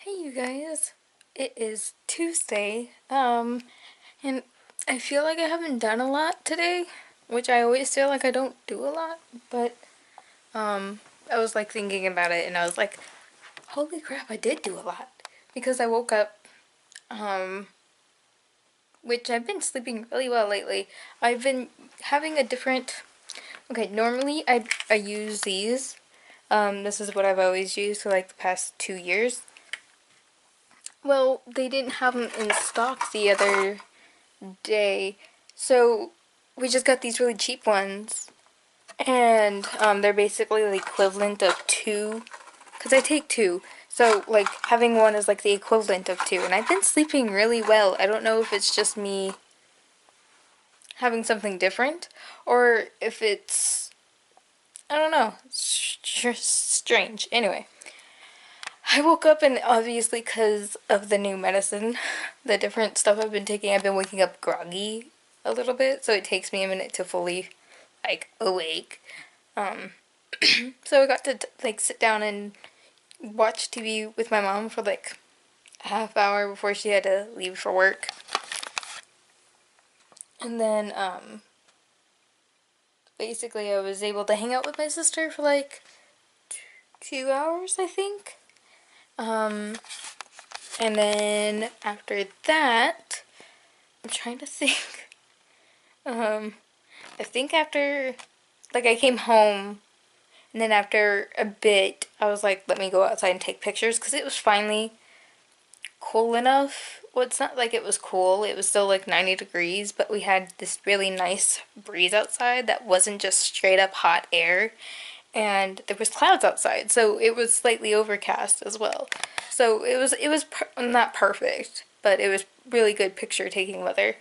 Hey you guys, it is Tuesday, and I feel like I haven't done a lot today, which I always feel like I don't do a lot, but, I was like thinking about it and I was like, holy crap, I did do a lot, because I woke up, which I've been sleeping really well lately. I've been having a different, okay, normally I use these, this is what I've always used for like the past 2 years. Well, they didn't have them in stock the other day, so we just got these really cheap ones, and they're basically the equivalent of two, because I take two, so like having one is like the equivalent of two, and I've been sleeping really well. I don't know if it's just me having something different, or if it's, I don't know, strange. Anyway, I woke up and obviously because of the new medicine, the different stuff I've been taking, I've been waking up groggy a little bit, so it takes me a minute to fully, like, awake. Um, so I got to, like, sit down and watch TV with my mom for, like, a half hour before she had to leave for work. And then, basically I was able to hang out with my sister for, like, 2 hours, I think. And then after that, I'm trying to think. I think after, like, I came home, and then after a bit, I was like, let me go outside and take pictures, because it was finally cool enough. Well, it's not like it was cool, it was still like 90 degrees, but we had this really nice breeze outside that wasn't just straight up hot air, and there was clouds outside, so it was slightly overcast as well. So it was not perfect, but it was really good picture taking weather.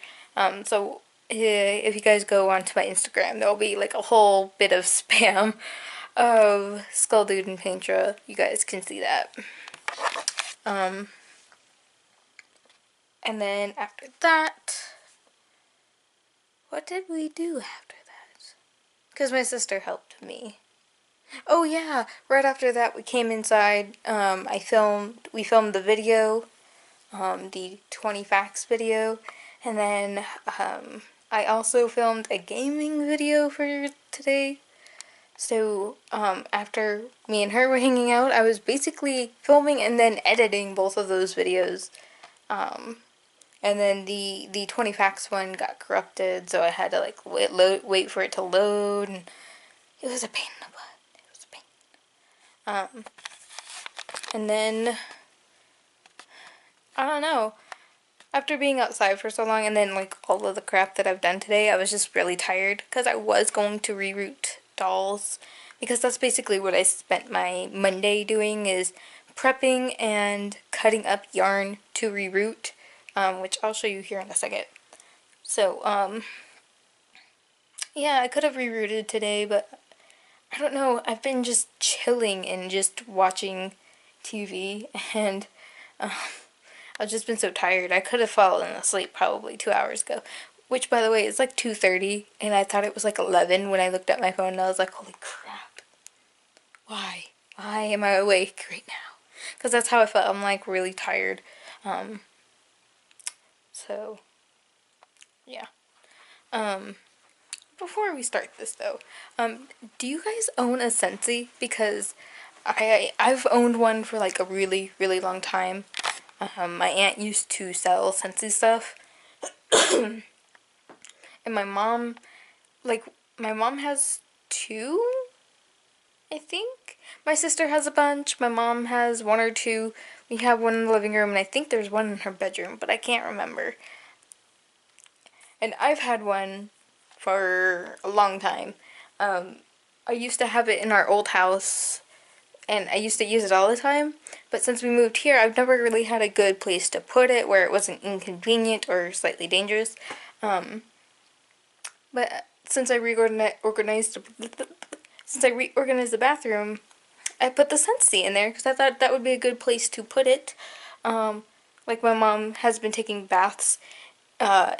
So if you guys go onto my Instagram, there'll be like a whole bit of spam of Skull Dude and Paintra. You guys can see that. Um, and then after that, what did we do after that? Because my sister helped me. Oh yeah, right after that we came inside. We filmed the video, the 20 facts video, and then I also filmed a gaming video for today. So after me and her were hanging out, I was basically filming and then editing both of those videos. And then the 20 facts one got corrupted, so I had to like wait for it to load, and it was a pain in the butt. It was a pain. And then, I don't know, after being outside for so long and then like all of the crap that I've done today, I was just really tired because I was going to reroute dolls, because that's basically what I spent my Monday doing, is prepping and cutting up yarn to reroute, which I'll show you here in a second. So, yeah, I could have rerouted today, but I don't know, I've been just chilling and just watching TV, and I've just been so tired. I could have fallen asleep probably 2 hours ago. Which, by the way, is like 2:30, and I thought it was like 11 when I looked at my phone, and I was like, holy crap. Why? Why am I awake right now? Because that's how I felt. I'm like really tired. So, yeah. Before we start this though, do you guys own a Scentsy? Because I've owned one for like a really, really long time. My aunt used to sell Scentsy stuff. And my mom has two, I think. My sister has a bunch. My mom has one or two. We have one in the living room, and I think there's one in her bedroom, but I can't remember. And I've had one for a long time. I used to have it in our old house, and I used to use it all the time, but since we moved here, I've never really had a good place to put it where it wasn't inconvenient or slightly dangerous. But since I reorganized the bathroom, I put the Scentsy in there because I thought that would be a good place to put it. Like my mom has been taking baths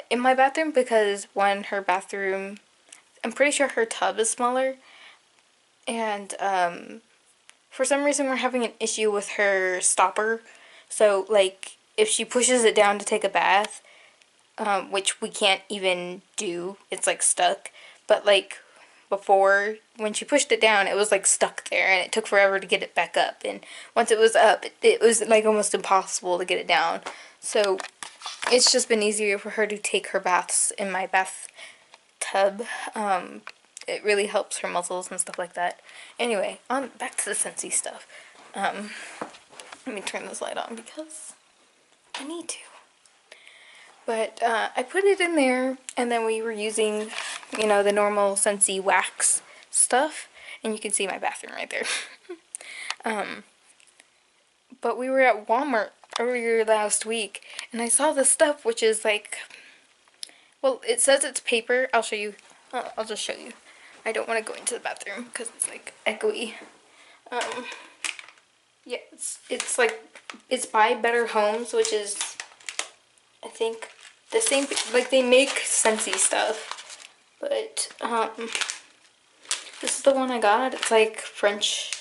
in my bathroom because her bathroom, I'm pretty sure her tub is smaller, and for some reason we're having an issue with her stopper. So, like, if she pushes it down to take a bath, which we can't even do, it's like stuck. But like before, when she pushed it down, it was like stuck there, and it took forever to get it back up. And once it was up, it was like almost impossible to get it down. So it's just been easier for her to take her baths in my bathtub. It really helps her muscles and stuff like that. Anyway, on back to the Scentsy stuff. Let me turn this light on because I need to. But I put it in there, and then we were using, you know, the normal Scentsy wax stuff. And you can see my bathroom right there. But we were at Walmart earlier last week, and I saw this stuff, which is like, well, it says it's paper. I'll show you. I'll just show you. I don't want to go into the bathroom because it's like echoey. Yeah, it's like, it's by Better Homes, which is, I think, the same, like, they make Scentsy stuff, but, this is the one I got. It's like French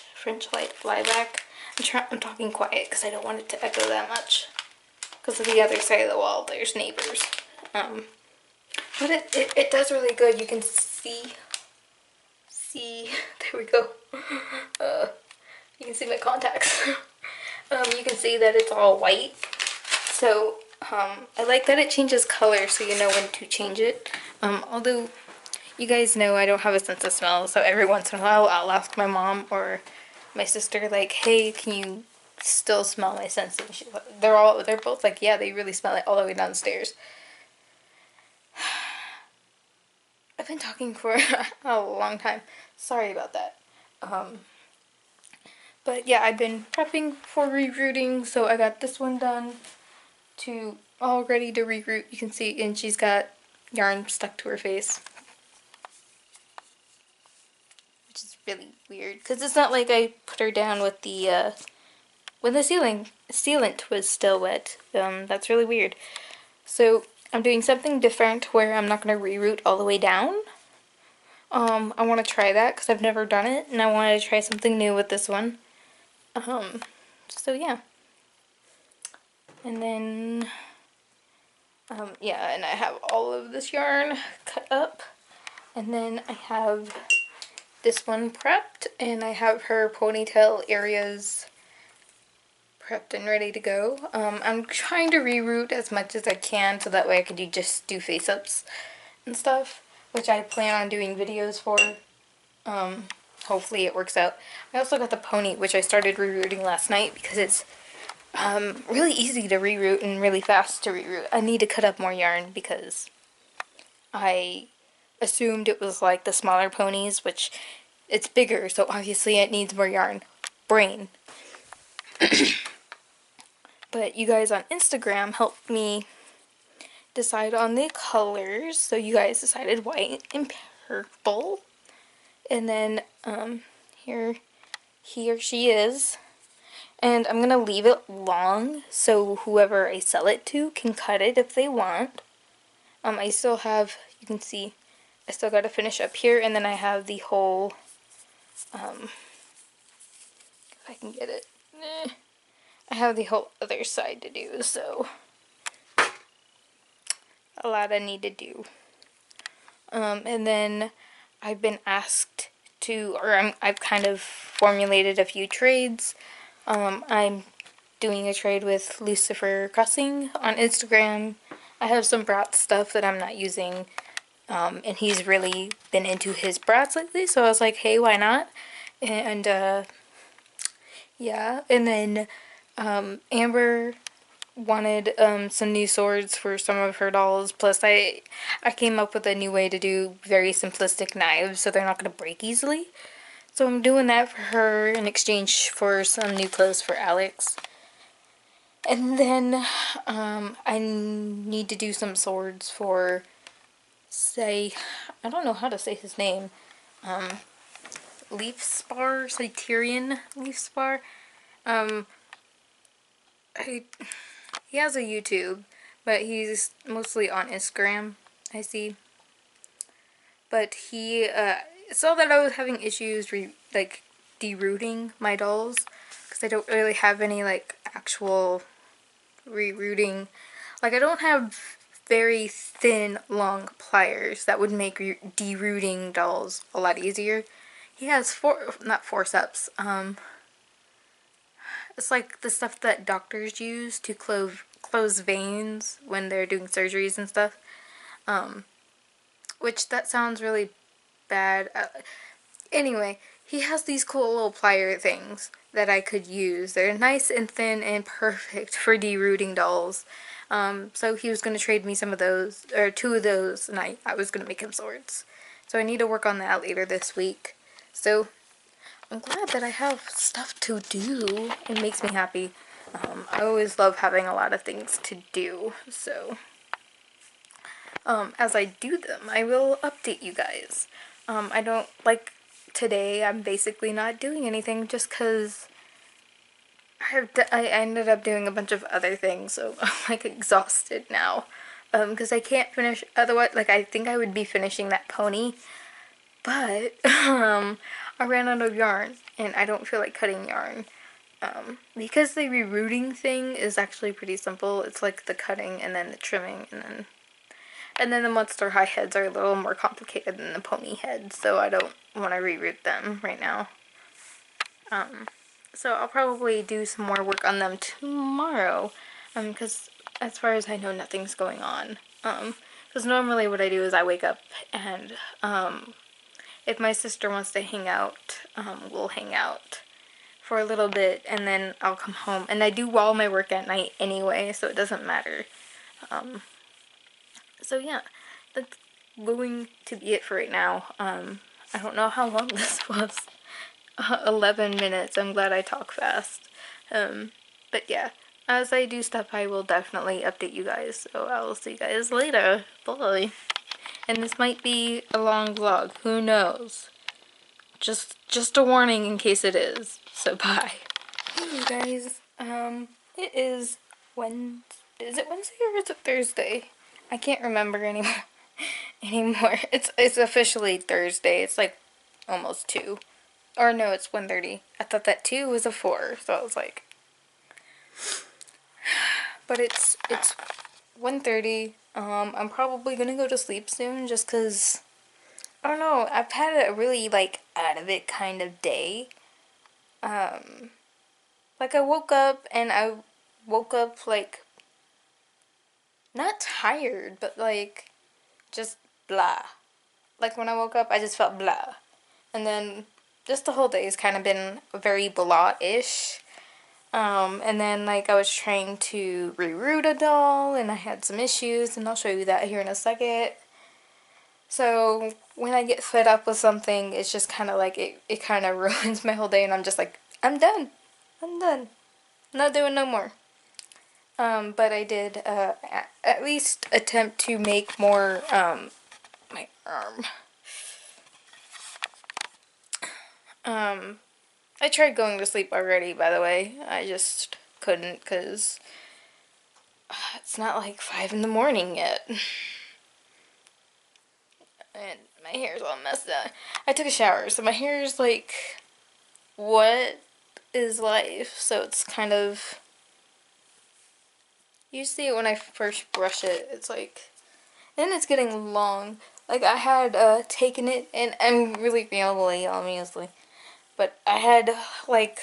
lilac. I'm talking quiet because I don't want it to echo that much, because of the other side of the wall, there's neighbors. But it does really good. You can see, there we go. You can see my contacts. You can see that it's all white. So, I like that it changes color so you know when to change it. Although, you guys know I don't have a sense of smell, so every once in a while I'll ask my mom or my sister, like, hey, can you still smell my Scentsy? They're both like, yeah, they really smell it all the way downstairs. I've been talking for a long time. Sorry about that. But yeah, I've been prepping for rerouting, so I got this one done all ready to reroute. You can see, and she's got yarn stuck to her face, which is really weird because it's not like I put her down with the when the sealant was still wet. That's really weird. So I'm doing something different where I'm not going to reroute all the way down. I want to try that because I've never done it, and I wanted to try something new with this one. So yeah. And then, yeah, and I have all of this yarn cut up. And then I have this one prepped, and I have her ponytail areas prepped and ready to go. I'm trying to reroute as much as I can so that way I can just do face-ups and stuff, which I plan on doing videos for. Hopefully it works out. I also got the pony, which I started rerouting last night because it's really easy to reroute and really fast to reroute. I need to cut up more yarn because I assumed it was like the smaller ponies, which it's bigger, so obviously it needs more yarn. Brain. But you guys on Instagram helped me decide on the colors, so you guys decided white and purple. And then, here she is. And I'm going to leave it long so whoever I sell it to can cut it if they want. I still have, you can see, I still got to finish up here, and then I have the whole, if I can get it, I have the whole other side to do, so a lot I need to do. And then I've been asked to, or I've kind of formulated a few trades. I'm doing a trade with Lucifer Crossing on Instagram. I have some Bratz stuff that I'm not using, and he's really been into his Bratz lately, so I was like, hey, why not? And, yeah, and then, Amber wanted, some new swords for some of her dolls, plus I came up with a new way to do very simplistic knives, so they're not going to break easily. So I'm doing that for her in exchange for some new clothes for Alex. And then, I need to do some swords for, say, I don't know how to say his name, Leaf Spar, Cyterian Leaf Spar. He has a YouTube, but he's mostly on Instagram, I see. But he, saw that I was having issues, like, derooting my dolls, because I don't really have any, like, actual rerouting. Like, I don't have very thin, long pliers that would make derooting dolls a lot easier. He has not forceps, it's like the stuff that doctors use to close veins when they're doing surgeries and stuff. Which that sounds really bad. Anyway, he has these cool little plier things that I could use. They're nice and thin and perfect for derooting dolls. So he was going to trade me some of those, or two of those, and I was going to make him swords. So I need to work on that later this week. So I'm glad that I have stuff to do. It makes me happy. I always love having a lot of things to do, so as I do them, I will update you guys. I don't, like, today I'm basically not doing anything just because I ended up doing a bunch of other things, so I'm, like, exhausted now. Because I can't finish, otherwise, like, I think I would be finishing that pony, but, I ran out of yarn, and I don't feel like cutting yarn. Because the rerouting thing is actually pretty simple. It's like the cutting and then the trimming and then the monster high heads are a little more complicated than the pony heads, so I don't want to reroute them right now. So I'll probably do some more work on them tomorrow, because as far as I know, nothing's going on. Because normally what I do is I wake up and, if my sister wants to hang out, we'll hang out for a little bit, and then I'll come home. And I do all my work at night anyway, so it doesn't matter. So yeah, that's going to be it for right now. I don't know how long this was. 11 minutes. I'm glad I talk fast. But yeah, as I do stuff, I will definitely update you guys. So I will see you guys later. Bye. And this might be a long vlog. Who knows? Just a warning in case it is. So bye. Hey you guys. It is Wednesday. Is it Wednesday or is it Thursday? I can't remember anymore. It's officially Thursday. It's like almost 2. Or no, it's 1:30. I thought that 2 was a 4, so I was like. But it's 1:30. I'm probably gonna go to sleep soon just because, I don't know, I've had a really, like, out of it kind of day. Like, I woke up, like, not tired, but, like, just blah. Like, when I woke up, I just felt blah. And then, just the whole day has kind of been very blah-ish. And then, like, I was trying to reroute a doll, and I had some issues, and I'll show you that here in a second. So, when I get fed up with something, it's just kind of like, it kind of ruins my whole day, and I'm just like, I'm done. I'm done. Not doing no more. But I did, at least attempt to make more, my arm. I tried going to sleep already, by the way. I just couldn't, because it's not like 5 in the morning yet. And my hair's all messed up. I took a shower, so my hair's like, what is life? So it's kind of, you see it when I first brush it, it's like, and it's getting long. Like, I had taken it, and I'm really rambly, obviously, but I had, like,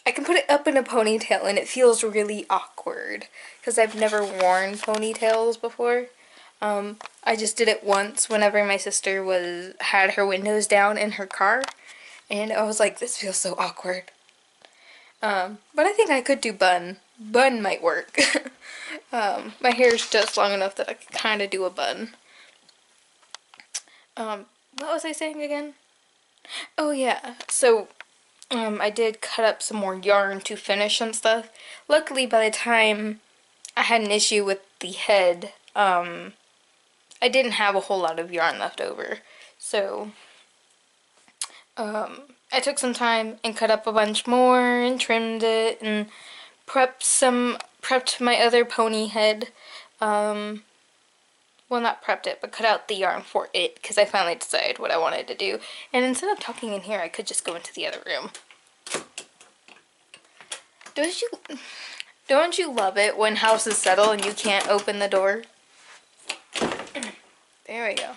I can put it up in a ponytail, and it feels really awkward, because I've never worn ponytails before. I just did it once whenever my sister had her windows down in her car, and I was like, this feels so awkward. But I think I could do bun. Bun might work. My hair's just long enough that I could kind of do a bun. What was I saying again? Oh yeah, so, I did cut up some more yarn to finish and stuff. Luckily, by the time I had an issue with the head, I didn't have a whole lot of yarn left over. So, I took some time and cut up a bunch more and trimmed it and prepped my other pony head. Well, not prepped it, but cut out the yarn for it, because I finally decided what I wanted to do. And instead of talking in here, I could just go into the other room. Don't you love it when houses settle and you can't open the door? There we go.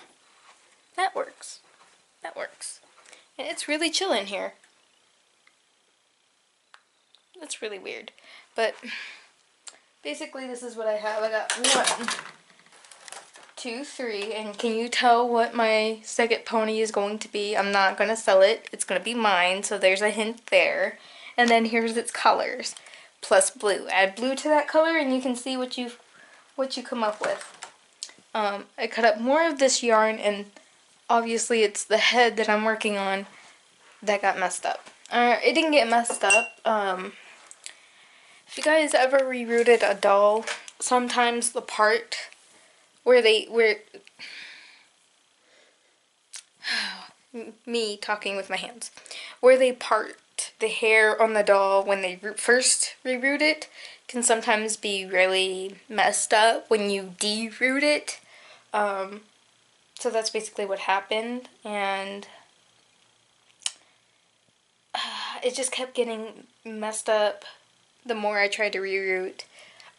That works. That works. And it's really chill in here. That's really weird. But basically this is what I have. I got 1, 2, 3, and can you tell what my second pony is going to be? I'm not going to sell it. It's going to be mine, so there's a hint there. And then here's its colors, plus blue. Add blue to that color and you can see what you come up with. I cut up more of this yarn, and obviously it's the head that I'm working on that got messed up. It didn't get messed up. If you guys ever rerouted a doll, sometimes the part where me talking with my hands, where they part the hair on the doll when they first reroot it can sometimes be really messed up when you deroot it. So that's basically what happened, and it just kept getting messed up the more I tried to reroute.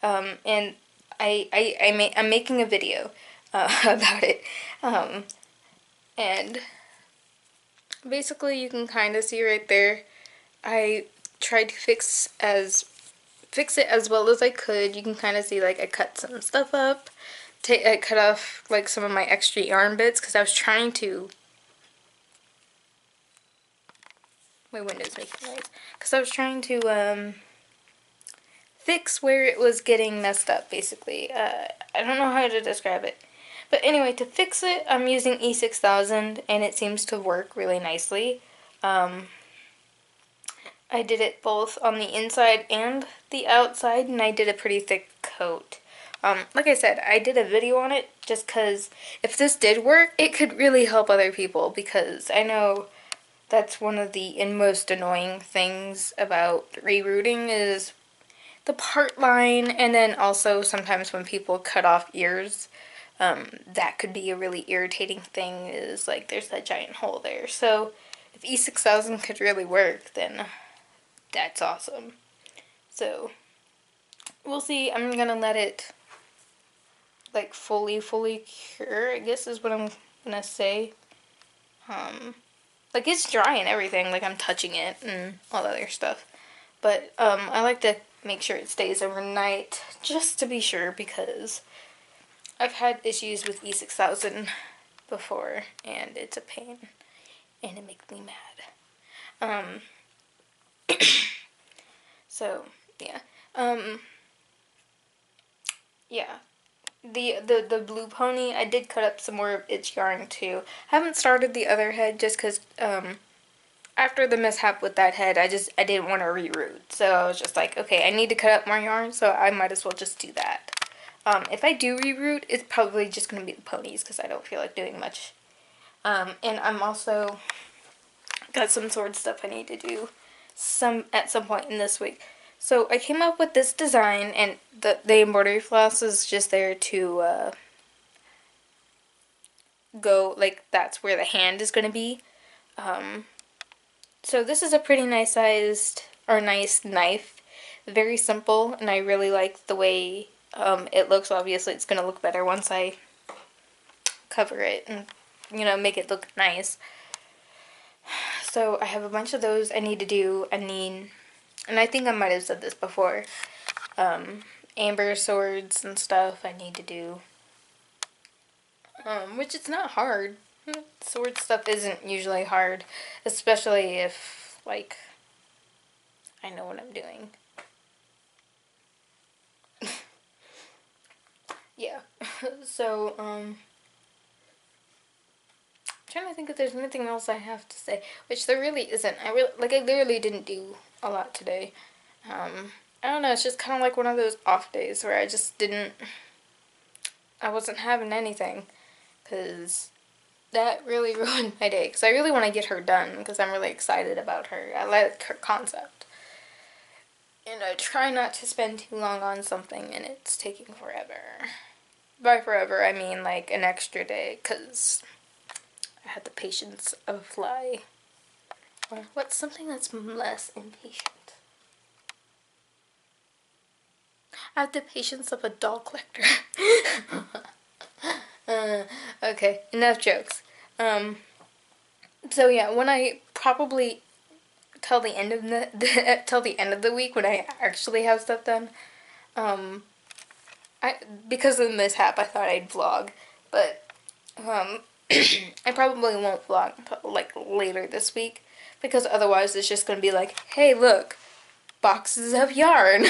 And I'm making a video about it. And basically you can kind of see right there, I tried to fix it as well as I could. You can kind of see, like, I cut some stuff up. I cut off, like, some of my extra yarn bits because I was trying to... My window's making noise. Because I was trying to, fix where it was getting messed up, basically. I don't know how to describe it. But anyway, to fix it, I'm using E6000, and it seems to work really nicely. I did it both on the inside and the outside, and I did a pretty thick coat. Like I said, I did a video on it just because if this did work, it could really help other people, because I know that's one of the most annoying things about rerouting is the part line, and then also sometimes when people cut off ears, that could be a really irritating thing, is like there's that giant hole there. So if E6000 could really work, then that's awesome. So we'll see. I'm gonna let it like fully cure, I guess is what I'm gonna say. Like, it's dry and everything, like I'm touching it and all that other stuff. But I like to make sure it stays overnight just to be sure, because I've had issues with E6000 before and it's a pain and it makes me mad. So yeah. Yeah. The blue pony, I did cut up some more of its yarn too. I haven't started the other head just because after the mishap with that head, I didn't want to reroute. So I was just like, okay, I need to cut up more yarn, so I might as well just do that. If I do reroute, it's probably just going to be the ponies because I don't feel like doing much. And I'm also got some sword stuff I need to do at some point in this week. So I came up with this design, and the embroidery floss is just there to go, like, that's where the hand is going to be. So this is a pretty nice sized, or nice knife. Very simple, and I really like the way it looks. Obviously it's going to look better once I cover it and, you know, make it look nice. So I have a bunch of those I need to do. And I think I might have said this before, amber swords and stuff I need to do, which it's not hard. Sword stuff isn't usually hard, especially if, like, I know what I'm doing. Yeah, so, I'm trying to think if there's anything else I have to say, which there really isn't. I literally didn't do a lot today. I don't know, it's just kind of like one of those off days where I wasn't having anything, because that really ruined my day, because I really want to get her done, because I'm really excited about her. I like her concept. And I try not to spend too long on something, and it's taking forever. By forever, I mean like an extra day, because I had the patience of a fly. Or what's something that's less impatient? I have the patience of a doll collector. Okay, enough jokes. So yeah, when I probably till the end of till the end of the week when I actually have stuff done, um, I because of the mishap, I thought I'd vlog, but I probably won't vlog until like later this week because otherwise it's just gonna be like, hey, look, boxes of yarn,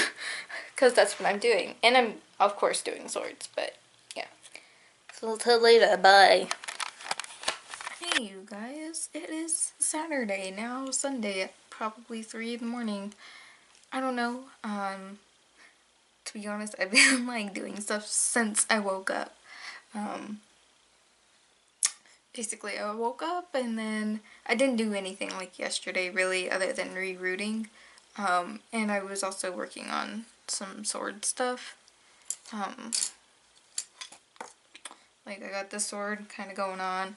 because that's what I'm doing, and I'm of course doing swords, but yeah. So till later, bye. Hey you guys, it is Saturday now, Sunday at probably 3 in the morning. I don't know, to be honest, I've been like doing stuff since I woke up. Basically I woke up and then I didn't do anything like yesterday really other than rerouting. And I was also working on some sword stuff. Like I got this sword kind of going on.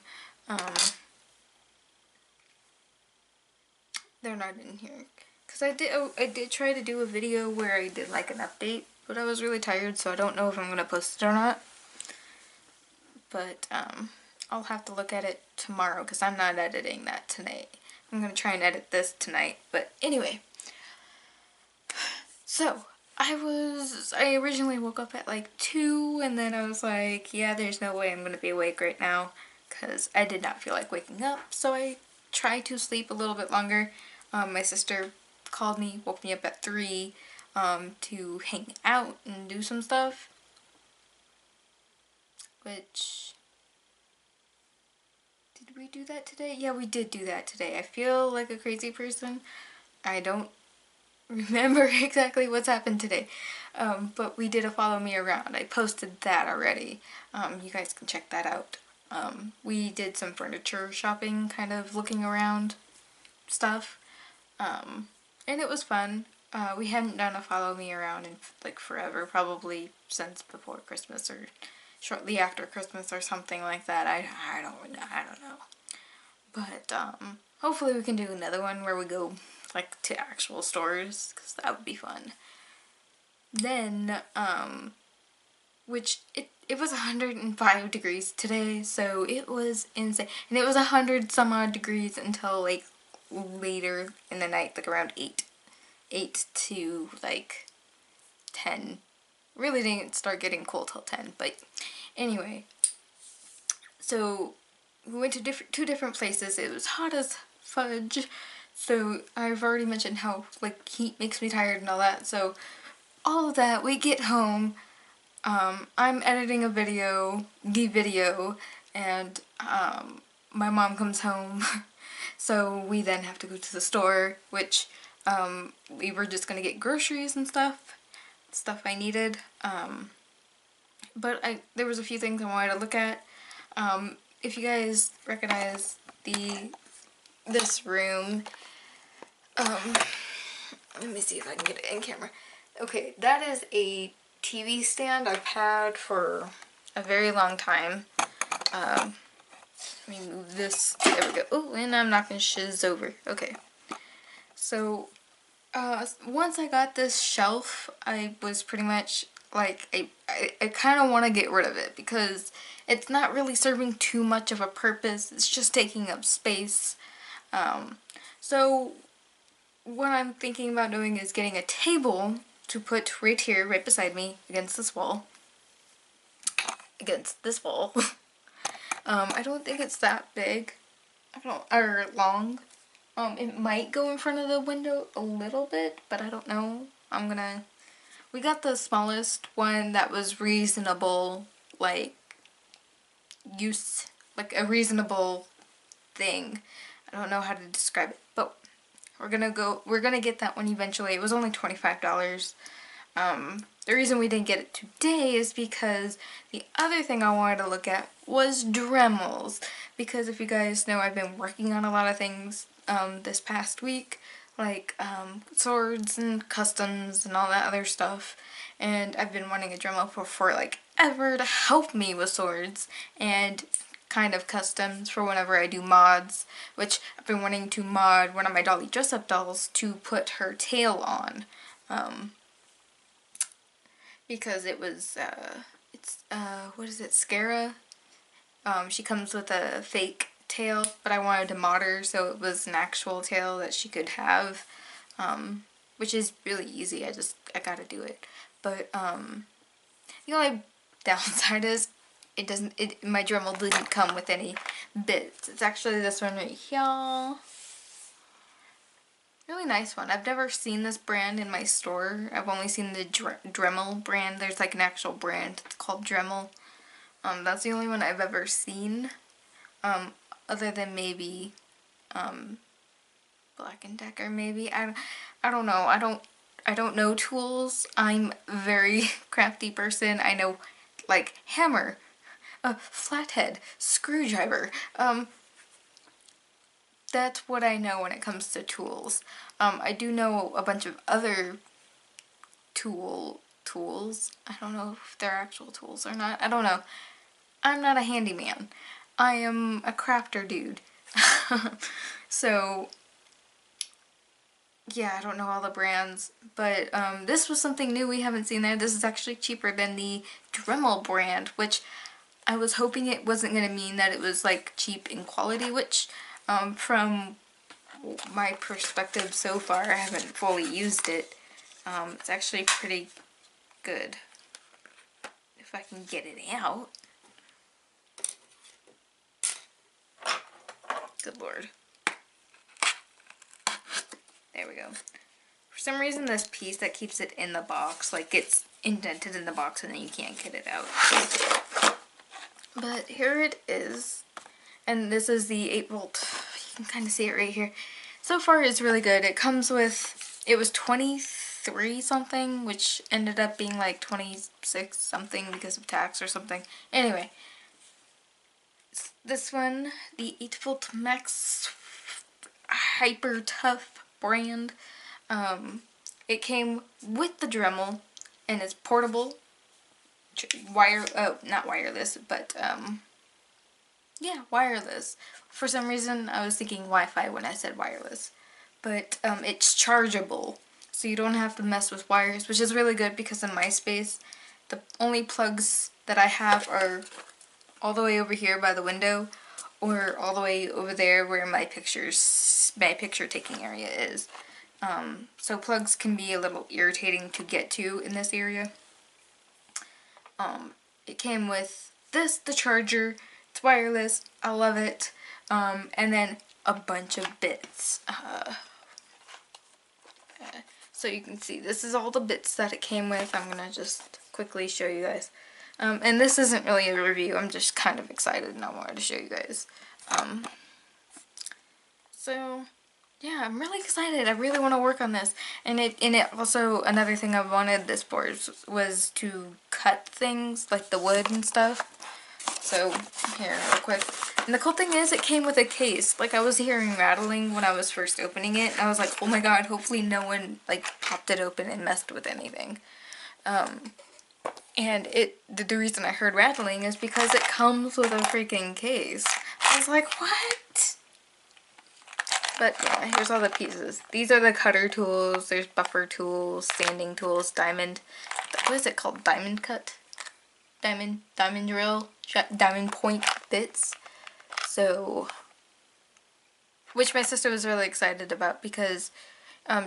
They're not in here. Cause I did try to do a video where I did like an update, but I was really tired, so I don't know if I'm gonna post it or not. But I'll have to look at it tomorrow because I'm not editing that tonight. I'm gonna try and edit this tonight. But anyway, so I originally woke up at like 2 and then I was like, yeah, there's no way I'm gonna be awake right now because I did not feel like waking up. So I tried to sleep a little bit longer. My sister called me, woke me up at 3 to hang out and do some stuff. Which, did we do that today? Yeah, we did do that today. I feel like a crazy person. I don't remember exactly what's happened today. But we did a follow me around. I posted that already. You guys can check that out. We did some furniture shopping, kind of looking around stuff. And it was fun. We hadn't done a follow me around in like forever, probably since before Christmas or shortly after Christmas or something like that. I don't know. But hopefully we can do another one where we go like to actual stores because that would be fun. Then which it was 105 degrees today, so it was insane, and it was 100 some odd degrees until like later in the night, like around 8 to like 10. Really didn't start getting cold till 10, but anyway, so we went to two different places. It was hot as fudge, so I've already mentioned how like heat makes me tired and all that. So all of that, we get home, I'm editing the video, and my mom comes home, so we then have to go to the store, which we were just gonna get groceries and stuff I needed, but there was a few things I wanted to look at. If you guys recognize this room, let me see if I can get it in camera. Okay, that is a TV stand I've had for a very long time. Let me move this. There we go. Oh, and I'm knocking shiz over. Okay. So, once I got this shelf, I was pretty much like, I kind of want to get rid of it because it's not really serving too much of a purpose. It's just taking up space. So what I'm thinking about doing is getting a table to put right here, right beside me, against this wall. I don't think it's that big. Or long. It might go in front of the window a little bit, but I don't know. We got the smallest one that was reasonable, like, use, like a reasonable thing. I don't know how to describe it, but we're gonna get that one eventually. It was only $25. The reason we didn't get it today is because the other thing I wanted to look at was Dremels. Because if you guys know, I've been working on a lot of things this past week, like swords and customs and all that other stuff. And I've been wanting a Dremel for like ever to help me with swords and kind of customs for whenever I do mods, which I've been wanting to mod one of my Dolly dress-up dolls to put her tail on. because it was, what is it, Scara? She comes with a fake tail, but I wanted to mod her so it was an actual tail that she could have, which is really easy. I gotta do it. But, the only downside is my Dremel didn't come with any bits. It's actually this one right here. Really nice one. I've never seen this brand in my store. I've only seen the Dremel brand. There's like an actual brand. It's called Dremel. That's the only one I've ever seen. Other than maybe Black & Decker maybe. I don't know. I don't know tools. I'm a very crafty person. I know like hammer, flathead, screwdriver. That's what I know when it comes to tools. I do know a bunch of other tools. I don't know if they're actual tools or not. I don't know. I'm not a handyman. I am a crafter dude. So, yeah, I don't know all the brands, but this was something new we haven't seen there. This is actually cheaper than the Dremel brand, which I was hoping it wasn't going to mean that it was like cheap in quality, which from my perspective so far, I haven't fully used it. It's actually pretty good. If I can get it out. Good lord. There we go. For some reason this piece that keeps it in the box, like it's indented in the box and then you can't get it out. But here it is. And this is the 8-volt. You can kind of see it right here. So far it's really good. It comes with, it was 23 something, which ended up being like 26 something because of tax or something. Anyway. This one, the 8-volt Max Hyper Tough brand. It came with the Dremel, and it's portable, not wireless, but yeah, wireless. For some reason, I was thinking Wi-Fi when I said wireless, but it's chargeable, so you don't have to mess with wires, which is really good because in my space, the only plugs that I have are all the way over here by the window, or all the way over there where my picture taking area is. So plugs can be a little irritating to get to in this area. It came with this, the charger, it's wireless, I love it, and then a bunch of bits. So you can see, this is all the bits that it came with. I'm gonna just quickly show you guys. And this isn't really a review, I'm just kind of excited and I wanted to show you guys. So, yeah, I'm really excited. I really want to work on this. And it also, another thing I wanted this for was to cut things, like the wood and stuff. So, here, real quick. And the cool thing is, it came with a case. Like, I was hearing rattling when I was first opening it, and I was like, oh my god, hopefully no one, like, popped it open and messed with anything. And the reason I heard rattling is because it comes with a freaking case. I was like, what? But yeah, here's all the pieces. These are the cutter tools, there's buffer tools, sanding tools, diamond, what is it called? Diamond cut? Diamond drill? Diamond point bits. So, which my sister was really excited about because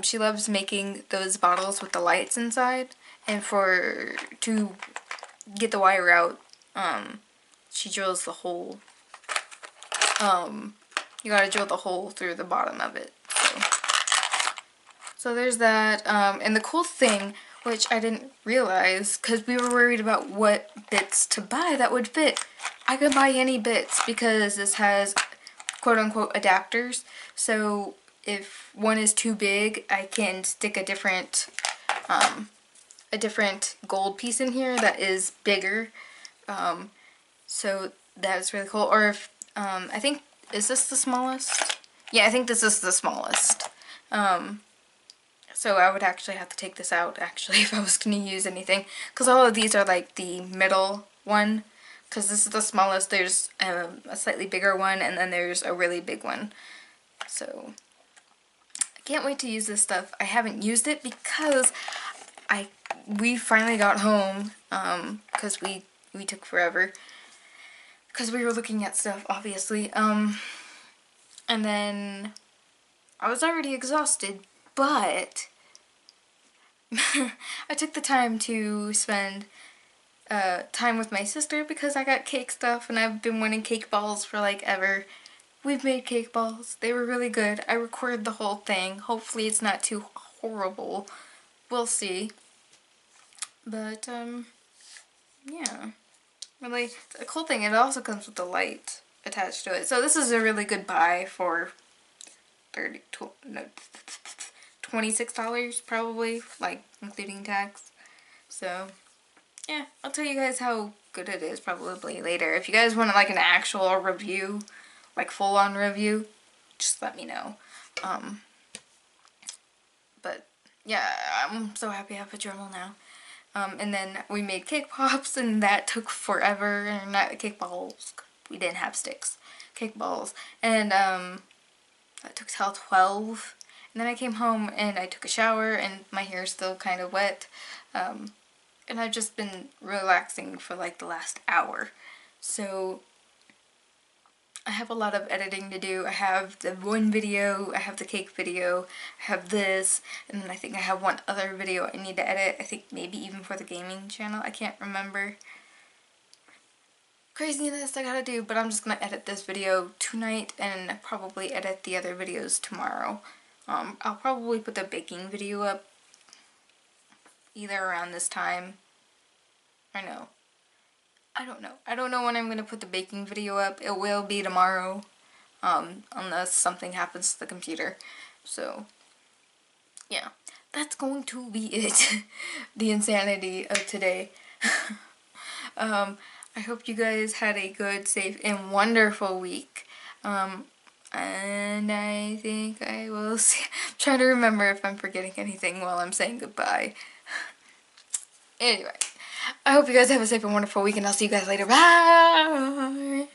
she loves making those bottles with the lights inside. And to get the wire out, she drills the hole. You gotta drill the hole through the bottom of it. So there's that. And the cool thing, which I didn't realize, because we were worried about what bits to buy that would fit. I could buy any bits because this has quote-unquote adapters. So if one is too big, I can stick a different gold piece in here that is bigger. So that's really cool. Or if, I think, is this the smallest? Yeah, I think this is the smallest. So I would actually have to take this out, actually, if I was going to use anything. Because all of these are like the middle one. Because this is the smallest, there's a slightly bigger one, and then there's a really big one. So, I can't wait to use this stuff. I haven't used it because we finally got home, because we took forever, because we were looking at stuff, obviously, and then I was already exhausted, but I took the time to spend time with my sister because I got cake stuff and I've been wanting cake balls for like ever. We've made cake balls. They were really good. I recorded the whole thing. Hopefully it's not too horrible. We'll see. But, yeah. Really, the cool thing, it also comes with a light attached to it. So this is a really good buy for $26 probably, like including tax. So yeah, I'll tell you guys how good it is probably later. If you guys want like an actual review, like full on review, just let me know. But yeah, I'm so happy I have a journal now. And then we made cake pops and that took forever, and not cake balls, we didn't have sticks, cake balls, and that took till 12. And then I came home and I took a shower and my hair is still kind of wet. And I've just been relaxing for like the last hour. So I have a lot of editing to do. I have the one video, I have the cake video, I have this, and then I think I have one other video I need to edit. I think maybe even for the gaming channel. I can't remember. Craziness I gotta do, but I'm just gonna edit this video tonight and probably edit the other videos tomorrow. I'll probably put the baking video up either around this time. I know. I don't know. I don't know when I'm gonna put the baking video up. It will be tomorrow, unless something happens to the computer. So, yeah. That's going to be it. The insanity of today. I hope you guys had a good, safe, and wonderful week. And I think I will see. I'm trying to remember if I'm forgetting anything while I'm saying goodbye. Anyway, I hope you guys have a safe and wonderful week, and I'll see you guys later. Bye!